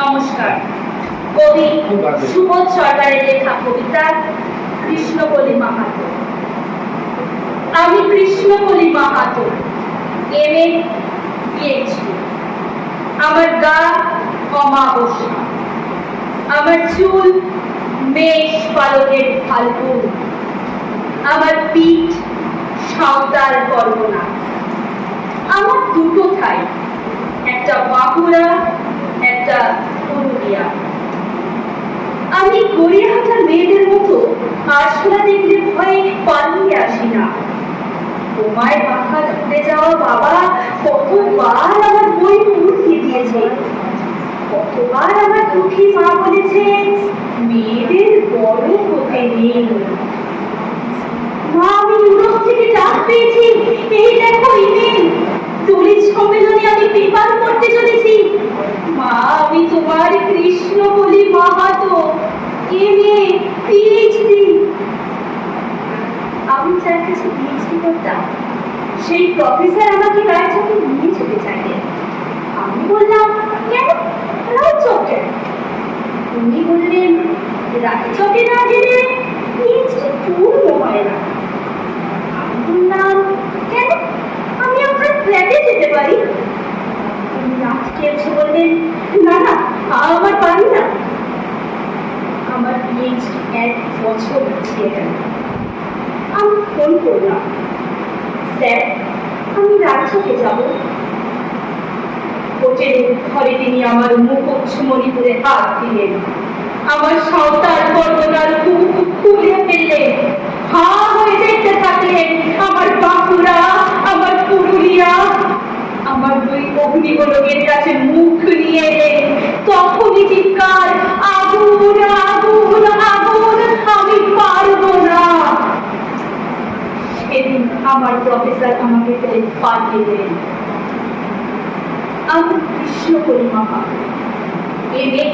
নমস্কার। কবি সুবোধ সরকারের লেখা কবিতা কৃষ্ণকলি মাহাতো। আমি কৃষ্ণকলি মাহাতো, এমএ পিএইচডি। আমার গা অমাবস্যা, আমার চুল মেষ পালকের ফাল্গুন, আমার পিঠ সাঁওতাল পরগনা। আমার দুটো ঠাই, একটা বাঁকুড়া, একটা পুরুলিয়া। আমি গড়িয়াহাটার মেয়েদের মতো আরশোলা দেখলে ভয়ে পালিয়ে আসি না। তোমায় পাখা ছুটে যাওয়া বাবা কতবার আমার বই উঠিয়ে দিয়েছে, কতবার আমার দুঃখী মা বলেছে মেয়েদের বড় হতে নেই। মা, আমি ইউরোপ থেকে ডাক পেয়েছি, এই দেখো ইমেল। দলিত সম্মেলনে আমি পেপার করতে চলেছি। মা, আমি তোমার কৃষ্ণকলি মাহাতো, এমএ পিএইচডি। আমি যার কাছে পিএইচডি করতাম সেই প্রফেসর আমাকে রায়চকে নিয়ে যেতে চাইলেন। আমি বললাম, কেন রায়চক কেন? উনি বললেন, রায়চকে না গেলে পিএইচডি পূর্ণ হয় না। আমি বললাম, কেন? আমি আপনার ফ্ল্যাটে যেতে পারি। উনি আটকে এসে বললেন, না না, আমার পারি না। আমার পিএইচডি 1 বছর পিছিয়ে গেল। আমি ফোন করলাম, স্যার আমি রায়চকে যাব। হোটেলের ঘরে তিনি আমার মুখোচ্ছমণিপুরে হাত দিলেন, আমার সাঁওতাল পরগনার বুক খুলে ফেললেন। হা হয়ে দেখতে থাকলেন আমার বাঁকুড়া, আমার পুরুলিয়া। আমার দুই অগ্নিগোলকের কাছে মুখ নিয়ে এলেন। তখনই চিৎকার, আগুন আগুন আগুন, আমি পারবো না। সেদিন আমার প্রফেসর আমাকে ফেলে পাঠিয়ে দিলেন। আমি কৃষ্ণকলি মাহাতো, এমএ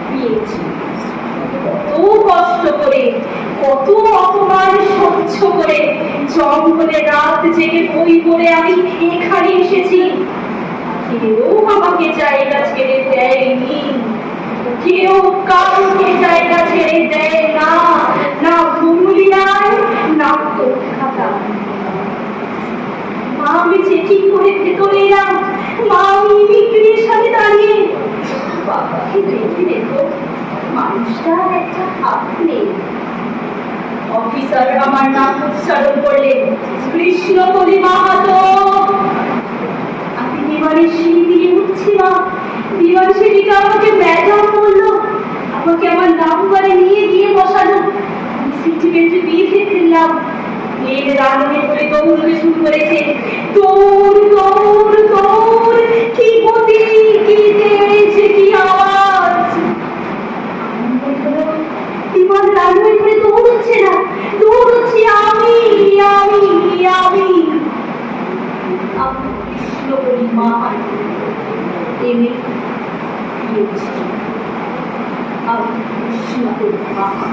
পিএইচডি। কত কষ্ট করে, কত অপমান সহ্য করে জঙ্গলে রাত জেগে বই পড়ে আমি এখানে এসেছি। কেউ আমাকে জায়গা ছেড়ে দেয়নি, কেউ কাউকে জায়গা ছেড়ে দেয় না, না পুরুলিয়ায়, না কলকাতা। মা, আমি চেকিং করে ভেতরে এলাম। মা, আমি ইমিগ্রেশনে দাঁড়িয়ে বাবাকে দেখে দেখো মানুষটার একটা হাত নেই। অফিসার আমার নাম উচ্চারণ করলেন, কৃষ্ণকলি মাহাতো। আমি বিমানের সিঁড়ি দিয়ে উঠছিলাম। বিমান সিঁড়িটা আমাকে ম্যাডাম বললো, আমাকে আমার নাম্বারে নিয়ে গিয়ে বসালো। সিটি বেল্ট বেঁধে ফেললাম। মেয়ের রান্নে করে দৌড়তে শুরু করেছে। দৌড় দৌড় দৌড়, কি গতি, কি তেজ, কি আওয়াজ! বিমান রান্নে করে দৌড়চ্ছে না, দৌড়চ্ছি আমি আমি আমি। আমি কৃষ্ণকলি মাহাতো, এমএ পিএইচডি। আমি কৃষ্ণকলি মাহাতো।